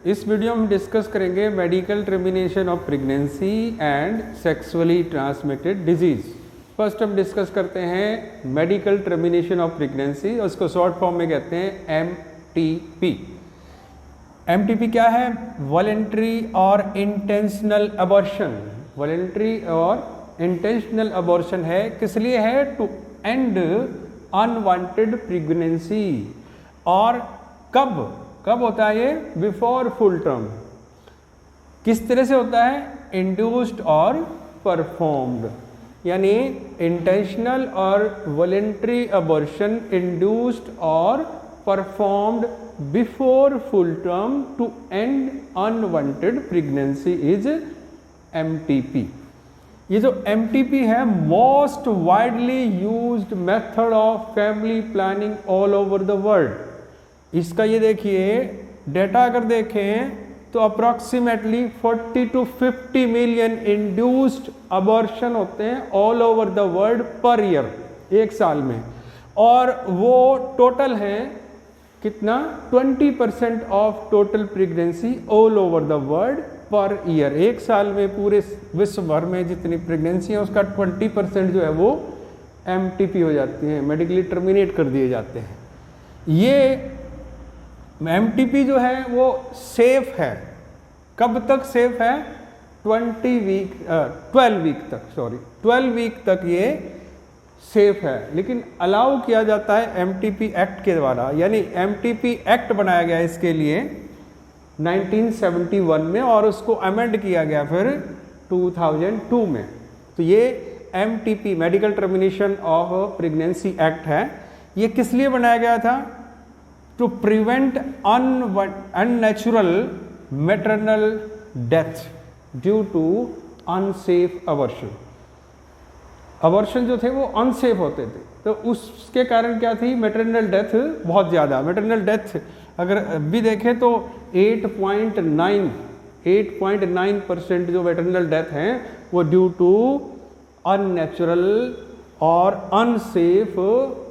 इस वीडियो में हम डिस्कस करेंगे medical termination of pregnancy and sexually transmitted diseases. First हम डिस्कस करते हैं मेडिकल टर्मिनेशन ऑफ प्रेगनेंसी, उसको शॉर्ट फॉर्म में कहते हैं MTP। MTP क्या है? वॉलेंट्री और इंटेंशनल अबॉर्शन। वॉलेंट्री और इंटेंशनल अबॉर्शन है, किस लिए है? To end unwanted pregnancy. और कब होता है ये? Before full term. किस तरह से होता है? इंड्यूस्ड और परफॉर्म्ड, यानी इंटेंशनल और वॉलेंट्री अबॉर्शन इंड्यूस्ड और performed before full term to end unwanted pregnancy is MTP। ये जो MTP है most widely used method of family planning all over the world. इसका ये देखिए डेटा अगर देखें तो approximately 40 to 50 million induced abortion होते हैं all over the world per year, एक साल में। और वो टोटल है कितना? 20% of total pregnancy all over the world per year. एक साल में पूरे विश्व भर में जितनी प्रेगनेंसी है उसका 20% जो है वो MTP हो जाती है, मेडिकली टर्मिनेट कर दिए जाते हैं। ये MTP जो है वो सेफ है। कब तक सेफ है? 12 वीक तक ये सेफ है। लेकिन अलाउ किया जाता है MTP एक्ट के द्वारा, यानी MTP एक्ट बनाया गया इसके लिए 1971 में और उसको अमेंड किया गया फिर 2002 में। तो ये MTP medical termination of pregnancy act है। ये किस लिए बनाया गया था? To prevent unnatural maternal death due to unsafe abortion. Abortion जो थे वो अनसेफ होते थे, तो उसके कारण क्या थी? मैटरनल डेथ बहुत ज़्यादा। मैटरनल डेथ अगर भी देखें तो 8.9% जो मैटरनल डेथ हैं वो ड्यू टू अननेचुरल और अनसेफ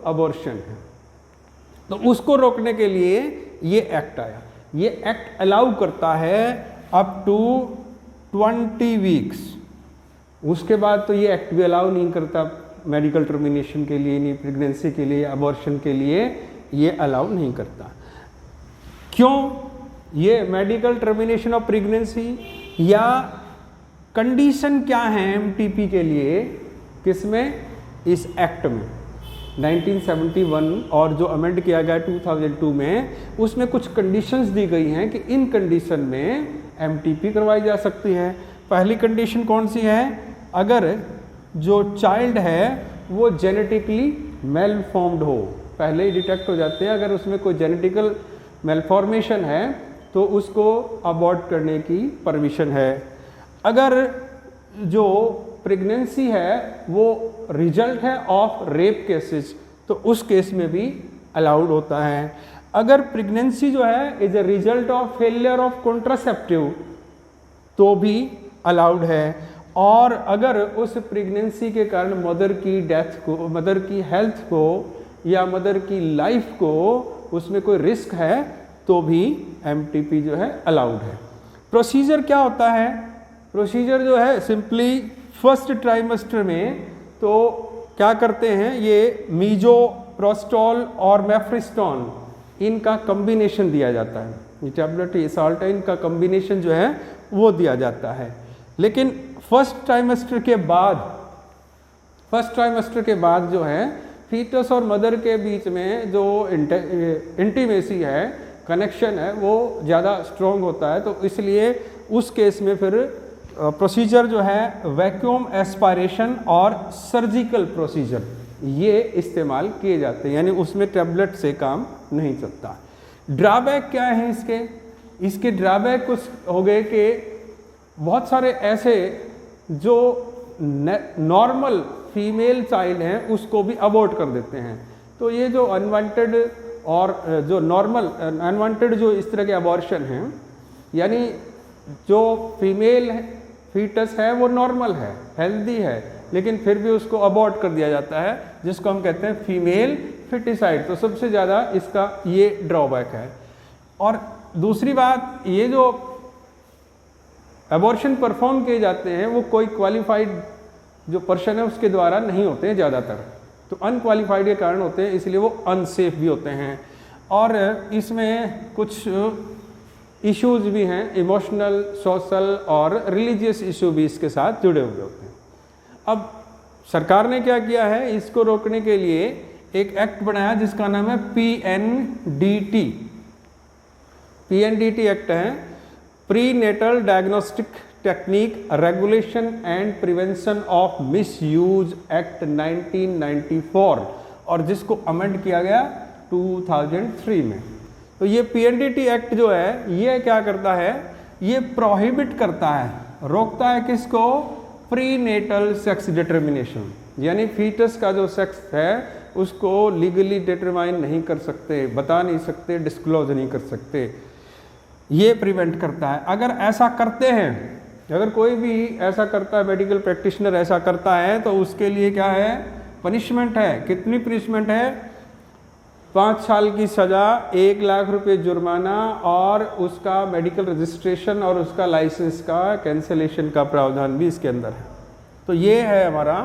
अबॉर्शन है। तो उसको रोकने के लिए ये एक्ट आया। ये एक्ट अलाउ करता है अप टू 20 वीक्स। उसके बाद तो ये एक्ट भी अलाउ नहीं करता मेडिकल टर्मिनेशन के लिए, नहीं प्रेगनेंसी के लिए, अबॉर्शन के लिए ये अलाउ नहीं करता। क्यों? ये मेडिकल टर्मिनेशन ऑफ प्रेगनेंसी या कंडीशन क्या है MTP के लिए? किसमें? इस एक्ट में 1971 और जो अमेंड किया गया 2002 में, उसमें कुछ कंडीशंस दी गई हैं कि इन कंडीशन में MTP करवाई जा सकती है। पहली कंडीशन कौन सी है? अगर जो चाइल्ड है वो जेनेटिकली मेलफॉर्म्ड हो, पहले ही डिटेक्ट हो जाते हैं। अगर उसमें कोई जेनेटिकल मेलफॉर्मेशन है तो उसको अबॉर्ट करने की परमिशन है। अगर जो प्रेगनेंसी है वो रिजल्ट है ऑफ रेप केसेस तो उस केस में भी अलाउड होता है। अगर प्रेगनेंसी जो है is a result of failure of contraceptive तो भी अलाउड है। और अगर उस प्रेगनेंसी के कारण मदर की डेथ को, मदर की हेल्थ को या मदर की लाइफ को उसमें कोई रिस्क है तो भी MTP जो है अलाउड है। प्रोसीजर क्या होता है? प्रोसीजर जो है सिंपली फर्स्ट ट्राइमेस्टर में तो क्या करते हैं, ये मीजोप्रोस्टॉल और मेफ्रिस्टोन इनका कॉम्बिनेशन दिया जाता है। ये टैबलेट, ये साल्ट है, इनका कॉम्बिनेशन जो है वो दिया जाता है। लेकिन फर्स्ट ट्राइमेस्टर के बाद जो है फीटस और मदर के बीच में जो इंटीमेसी है, कनेक्शन है, वो ज़्यादा स्ट्रॉन्ग होता है। तो इसलिए उस केस में फिर प्रोसीजर जो है वैक्यूम एस्पायरेशन और सर्जिकल प्रोसीजर ये इस्तेमाल किए जाते हैं, यानी उसमें टैबलेट से काम नहीं चलता। ड्रॉबैक क्या है इसके? इसके ड्रॉबैक कुछ हो गए कि बहुत सारे ऐसे जो नॉर्मल फीमेल चाइल्ड हैं उसको भी अबॉर्ट कर देते हैं। तो ये जो अनवांटेड और जो नॉर्मल अनवांटेड जो इस तरह के अबॉर्शन हैं, यानी जो फीमेल फीटस है वो नॉर्मल है, हेल्दी है, लेकिन फिर भी उसको अबॉर्ट कर दिया जाता है, जिसको हम कहते हैं फीमेल फिटिसाइड। तो सबसे ज़्यादा इसका ये ड्रॉबैक है। और दूसरी बात, ये जो एबॉर्शन परफॉर्म किए जाते हैं वो कोई क्वालिफाइड जो पर्सन है उसके द्वारा नहीं होते हैं ज़्यादातर, तो अनक्वालिफाइड के कारण होते हैं, इसलिए वो अनसेफ भी होते हैं। और इसमें कुछ इश्यूज भी हैं, इमोशनल, सोशल और रिलीजियस इशू भी इसके साथ जुड़े हुए होते हैं। अब सरकार ने क्या किया है, इसको रोकने के लिए एक एक्ट बनाया जिसका नाम है PNDT। PNDT एक्ट है, prenatal diagnostic technique regulation and prevention of misuse act 1994, और जिसको अमेंड किया गया 2003 में। तो ये PNDT एक्ट जो है ये क्या करता है, ये प्रोहिबिट करता है, रोकता है किसको, प्री नेटल सेक्स डिटर्मिनेशन, यानी फीटस का जो सेक्स है उसको लीगली डिटरमाइन नहीं कर सकते, बता नहीं सकते, डिस्क्लोज नहीं कर सकते, ये प्रिवेंट करता है। अगर ऐसा करते हैं, अगर कोई भी ऐसा करता है, मेडिकल प्रैक्टिशनर ऐसा करता है, तो उसके लिए क्या है, पनिशमेंट है। कितनी पनिशमेंट है, 5 साल की सज़ा, 1 लाख रुपए जुर्माना, और उसका मेडिकल रजिस्ट्रेशन और उसका लाइसेंस का कैंसिलेशन का प्रावधान भी इसके अंदर है। तो ये है हमारा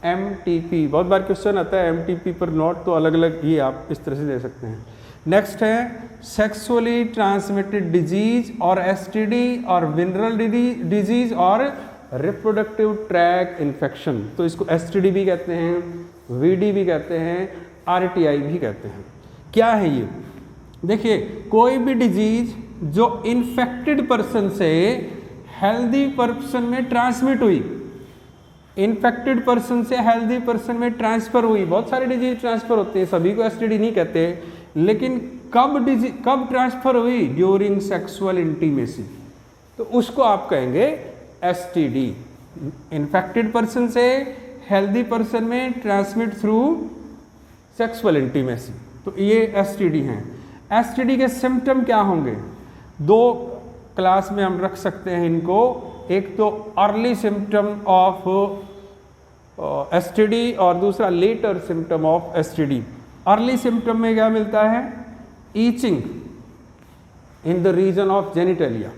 MTP। बहुत बार क्वेश्चन आता है MTP पर नोट, तो अलग अलग ये आप इस तरह से दे सकते हैं। नेक्स्ट है सेक्सुअली ट्रांसमिटेड डिजीज और STD और विनरल डिजीज और रिप्रोडक्टिव ट्रैक इन्फेक्शन, तो इसको STD भी कहते हैं, VD भी कहते हैं, RTI भी कहते हैं। क्या है ये, देखिए कोई भी डिजीज जो इन्फेक्टेड पर्सन से हेल्दी पर्सन में ट्रांसमिट हुई, इन्फेक्टेड पर्सन से हेल्दी पर्सन में ट्रांसफर हुई, बहुत सारे डिजीज ट्रांसफर होते हैं, सभी को STD नहीं कहते, लेकिन कब ट्रांसफर हुई, ड्यूरिंग सेक्सुअल इंटीमेसी, तो उसको आप कहेंगे STD। इन्फेक्टेड पर्सन से हेल्दी पर्सन में ट्रांसमिट थ्रू सेक्सुअल इंटीमेसी, तो ये STD हैं। STD के सिम्टम क्या होंगे, 2 क्लास में हम रख सकते हैं इनको, एक तो अर्ली सिम्टम ऑफ STD और दूसरा later symptom of STD। Early symptom में क्या मिलता है, itching in the region of genitalia,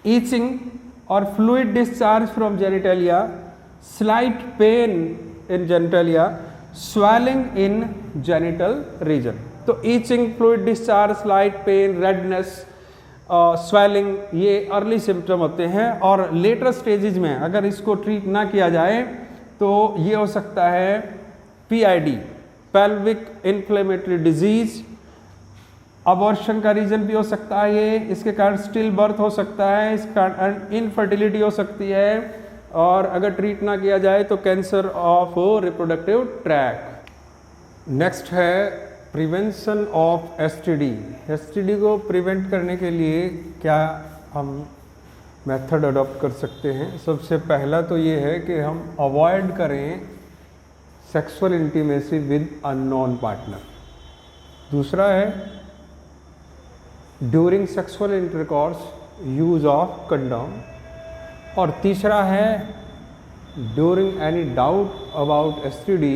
itching और fluid discharge from genitalia, slight pain in genitalia, swelling in genital region. तो itching, fluid discharge, slight pain, redness, swelling, ये early symptom होते हैं। और लेटर स्टेजेज में अगर इसको ट्रीट ना किया जाए तो ये हो सकता है PID, pelvic inflammatory disease, abortion का रीजन भी हो सकता है ये, इसके कारण स्टिल बर्थ हो सकता है, इसके कारण इनफर्टिलिटी हो सकती है, और अगर ट्रीट ना किया जाए तो cancer of reproductive tract. Next है प्रिवेंशन ऑफ STD। STD को प्रिवेंट करने के लिए क्या हम मेथड अडॉप्ट कर सकते हैं, सबसे पहला तो ये है कि हम अवॉइड करें sexual intimacy with unknown partner, दूसरा है during sexual intercourse use of condom, और तीसरा है during any doubt about STD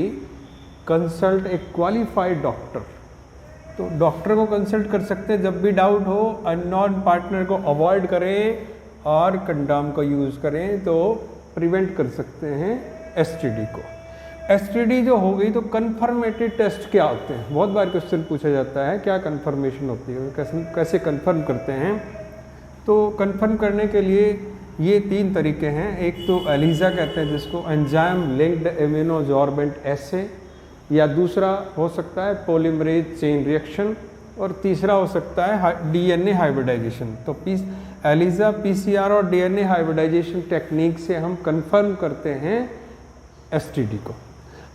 consult A qualified doctor. तो डॉक्टर को कंसल्ट कर सकते हैं जब भी डाउट हो, अननोन पार्टनर को अवॉइड करें और कंडोम का यूज़ करें, तो प्रिवेंट कर सकते हैं STD को। STD जो हो गई, तो कन्फर्मेटरी टेस्ट क्या होते हैं, बहुत बार क्वेश्चन पूछा जाता है, क्या कन्फर्मेशन होती है, कैसे कन्फर्म करते हैं। तो कन्फर्म करने के लिए ये 3 तरीके हैं, एक तो ELISA कहते हैं जिसको, एंजाइम लिंक्ड इम्यूनोसॉर्बेंट एसे, या दूसरा हो सकता है पॉलीमरेज चेन रिएक्शन, और तीसरा हो सकता है DNA हाइब्रिडाइजेशन। तो ELISA, PCR और DNA हाइब्रिडाइजेशन टेक्निक से हम कंफर्म करते हैं STD को।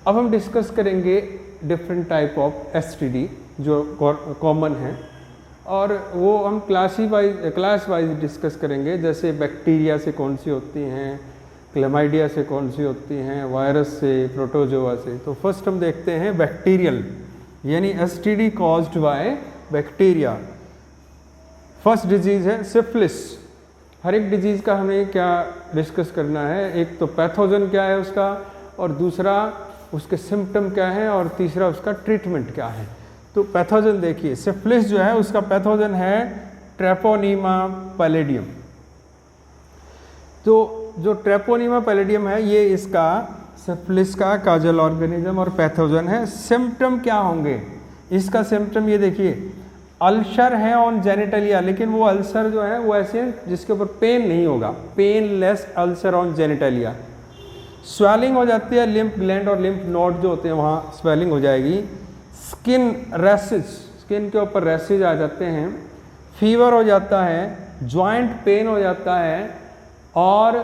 अब हम डिस्कस करेंगे डिफरेंट टाइप ऑफ STD जो कॉमन है, और वो हम क्लास वाइज डिस्कस करेंगे, जैसे बैक्टीरिया से कौन सी होती हैं, क्लेमाइडिया से कौन सी होती हैं, वायरस से, प्रोटोजोआ से। तो फर्स्ट हम देखते हैं बैक्टीरियल, यानी STD caused by bacteria. First disease है सिफिलिस। हर एक डिजीज़ का हमें क्या डिस्कस करना है, एक तो पैथोजन क्या है उसका, और दूसरा उसके सिम्टम क्या है, और तीसरा उसका ट्रीटमेंट क्या है। तो पैथोजन देखिए, सिफिलिस जो है उसका पैथोजन है ट्रेपोनीमा पैलेडियम। तो जो ट्रेपोनीमा पैलेडियम है ये इसका सिफिलिस का काजल ऑर्गेनिज्म और पैथोजन है। सिम्टम क्या होंगे इसका? सिम्टम ये देखिए, अल्सर है ऑन जेनिटलिया, लेकिन वो अल्सर जो है वो ऐसे जिसके ऊपर पेन नहीं होगा, painless ulcer on genitalia. Swelling हो जाती है, लिम्फ ग्लैंड और लिम्फ नोड जो होते हैं वहाँ स्वेलिंग हो जाएगी। स्किन रैसेज, स्किन के ऊपर रैसेज आ जाते हैं। फीवर हो जाता है, जॉइंट पेन हो जाता है और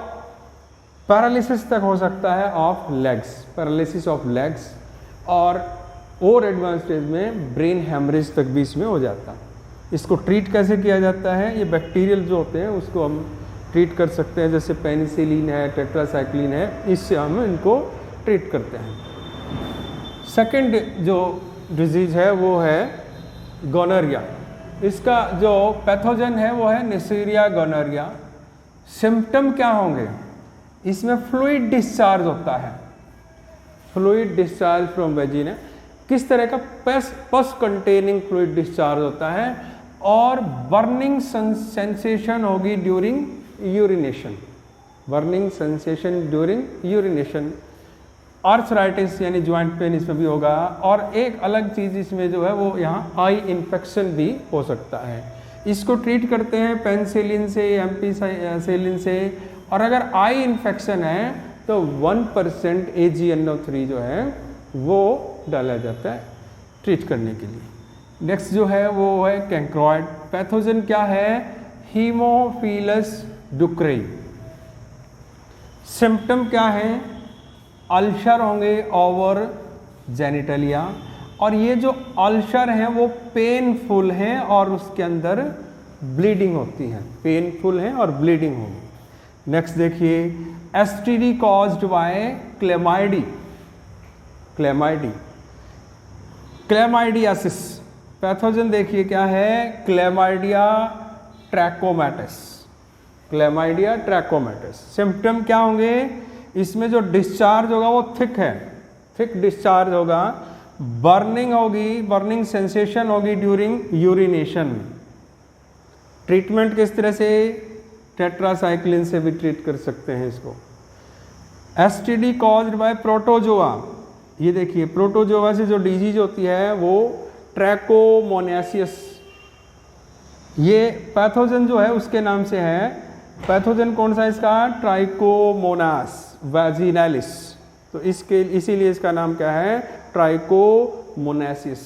पैरालिसिस तक हो सकता है of legs, paralysis of legs, और एडवांस स्टेज में ब्रेन हेमरेज तक भी इसमें हो जाता है। इसको ट्रीट कैसे किया जाता है? ये बैक्टीरियल जो होते हैं उसको हम ट्रीट कर सकते हैं, जैसे पेनिसिलिन है, टेट्रासाइक्लिन है, इससे हम इनको ट्रीट करते हैं। सेकंड जो डिजीज है वो है गोनोरिया। इसका जो पैथोजन है वो है नेसीरिया गोनोरिया। सिम्टम क्या होंगे? इसमें फ्लूइड डिस्चार्ज होता है, फ्लूइड डिस्चार्ज फ्रॉम वेजिना। किस तरह का? पस कंटेनिंग फ्लूइड डिस्चार्ज होता है और बर्निंग सेंसेशन होगी during urination, burning sensation during urination. Arthritis यानी ज्वाइंट पेन इसमें भी होगा, और एक अलग चीज़ इसमें जो है वो यहाँ आई इन्फेक्शन भी हो सकता है। इसको ट्रीट करते हैं पेनिसिलिन से, एम्पिसिलिन से, और अगर आई इन्फेक्शन है तो 1% AgNO3 जो है वो डाला जाता है ट्रीट करने के लिए। नेक्स्ट जो है वो है कैंक्रोइड। पैथोजन क्या है? हीमोफिलस डुक्रेई। सिम्टम क्या है? अल्सर होंगे ओवर जेनिटलिया, और ये जो अल्सर हैं वो पेनफुल हैं और उसके अंदर ब्लीडिंग होती है, पेनफुल हैं और ब्लीडिंग होगी। नेक्स्ट देखिए, STD caused by chlamydia, chlamydiasis. Pathogen देखिए क्या है? Chlamydia trachomatis, chlamydia trachomatis. Symptom क्या होंगे? इसमें जो डिस्चार्ज होगा वो थिक है, थिक डिस्चार्ज होगा, बर्निंग होगी, बर्निंग सेंसेशन होगी ड्यूरिंग यूरिनेशन। ट्रीटमेंट किस तरह से? टेट्रासाइक्लिन से भी ट्रीट कर सकते हैं इसको। STD caused bye protozoa. ये देखिए, प्रोटोजोआ से जो डिजीज होती है वो ट्रैकोमोनासिस, ये पैथोजन जो है उसके नाम से है। पैथोजन कौन सा इसका? ट्राइकोमोनास वैजिनालिस। तो इसके इसीलिए इसका नाम क्या है? ट्राइकोमोनासिस।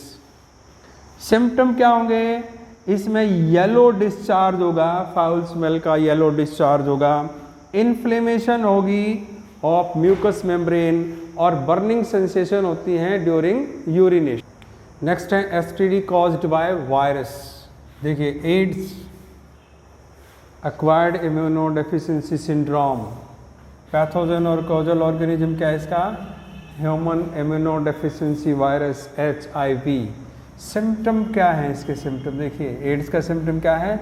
सिम्टम क्या होंगे? इसमें येलो डिस्चार्ज होगा, फाउल स्मेल का येलो डिस्चार्ज होगा, इन्फ्लेमेशन होगी ऑफ म्यूकस मेम्ब्रेन, और बर्निंग सेंसेशन होती हैं ड्यूरिंग यूरिनेशन। नेक्स्ट है एसटीडी कॉज्ड बाय वायरस। देखिए, AIDS, acquired immunodeficiency syndrome. Pathogen और कॉजल ऑर्गेनिज्म क्या है इसका? Human immunodeficiency virus HIV। Symptom क्या है इसके? सिम्टम देखिए, एड्स का सिम्टम क्या है?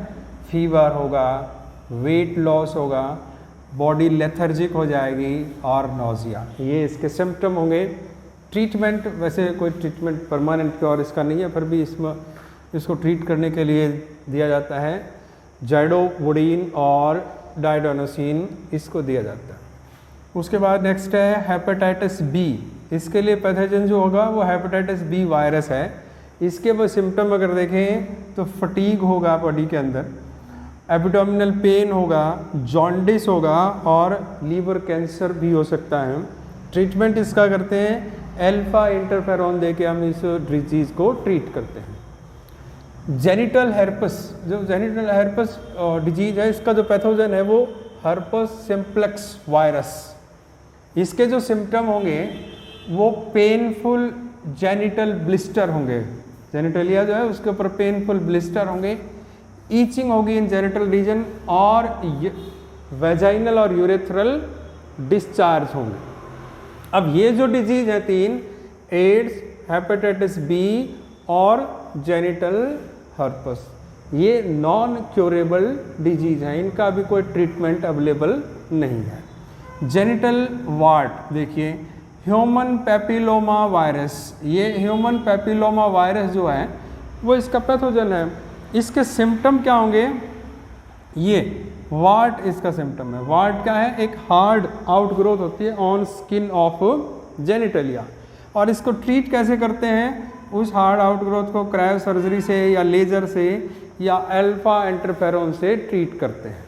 फीवर होगा, वेट लॉस होगा, बॉडी लेथर्जिक हो जाएगी और नोजिया, ये इसके सिम्टम होंगे। ट्रीटमेंट, वैसे कोई ट्रीटमेंट परमानेंट क्योर इसका नहीं है, फिर भी इसको ट्रीट करने के लिए दिया जाता है जाइडोवुडीन और डाइडोनोसिन, इसको दिया जाता है। उसके बाद नेक्स्ट है हेपेटाइटिस बी। इसके लिए पैथोजन जो होगा वो हेपेटाइटिस बी वायरस है। इसके वो सिम्टम अगर देखें तो फटीग होगा बॉडी के अंदर, एब्डोमिनल पेन होगा, जॉन्डिस होगा और लीवर कैंसर भी हो सकता है। ट्रीटमेंट इसका करते हैं अल्फा इंटरफेरॉन दे के हम इस डिजीज़ को ट्रीट करते हैं। जेनिटल हेर्पस, जो जेनिटल हेर्पस डिजीज है, इसका जो पैथोजन है वो हर्पस सिम्प्लेक्स वायरस। इसके जो सिम्टम होंगे वो पेनफुल जेनिटल ब्लिस्टर होंगे, जेनिटलिया जो है उसके ऊपर पेनफुल ब्लिस्टर होंगे, ईचिंग होगी इन जेनिटल रीजन, और वेजाइनल और यूरेथ्रल डिस्चार्ज होंगे। अब ये जो डिजीज है तीन, एड्स, हेपेटाइटिस बी और जेनिटल हर्पस, ये नॉन क्योरेबल डिजीज हैं, इनका भी कोई ट्रीटमेंट अवेलेबल नहीं है। जेनिटल वार्ट देखिए, ह्यूमन पैपिलोमा वायरस, ये ह्यूमन पैपिलोमा वायरस जो है वो इसका पैथोजन है। इसके सिम्टम क्या होंगे? ये वार्ट इसका सिम्टम है। वार्ट क्या है? एक हार्ड आउटग्रोथ होती है ऑन स्किन ऑफ जेनिटलिया। और इसको ट्रीट कैसे करते हैं? उस हार्ड आउटग्रोथ को क्रायो सर्जरी से या लेजर से या अल्फा इंटरफेरोन से ट्रीट करते हैं।